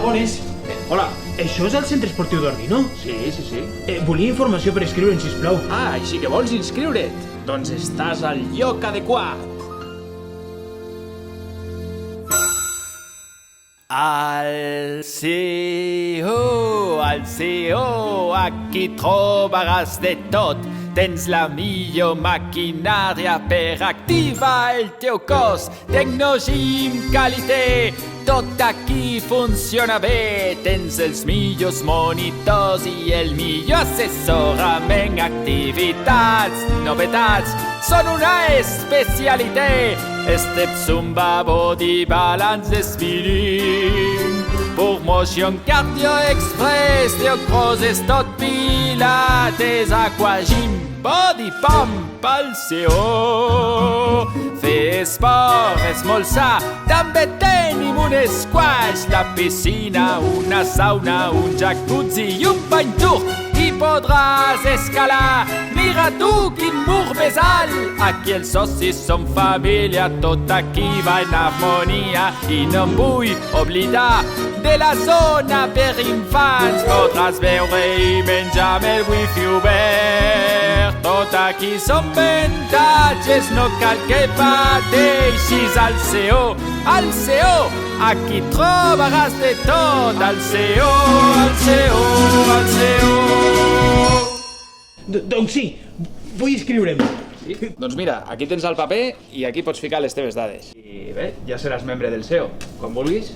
bones. Hola, això és el centre esportiu d'Ordi, no? Sí. Volia informació per inscriure'm, sisplau. Ah, així que vols inscriure't? Doncs estàs al lloc adequat. Al CEO, aquí trobaràs de tot. Tens la millor maquinària per activar el teu cos. Tecnologia amb qualitat, tot aquí funciona bé. Tens els millors monitors i el millor assessorament. Activitats, novetats, són una especialitat. Step, zumba, body, balance, spinning. Promotion cardio express, teu crosses, tot pilates, aquagym, body pump, al CEO. Fer esport és molt sa, també tenim un squash, la piscina, una sauna, un jacuzzi i un bany turc. I podràs escalar, mira tu quin mur més alt. Aquí els socis són família, tot aquí va en harmonia. I no em vull oblidar de la zona per infants. Podràs veure i menjar amb el wifi obert. Tot aquí són avantatges, no cal que pateixis. Al CEO, aquí trobaràs de tot. Al CEO. Doncs sí, vull inscriure'm. Sí? Doncs mira, aquí tens el paper i aquí pots ficar les teves dades. I bé, ja seràs membre del CEO, quan vulguis.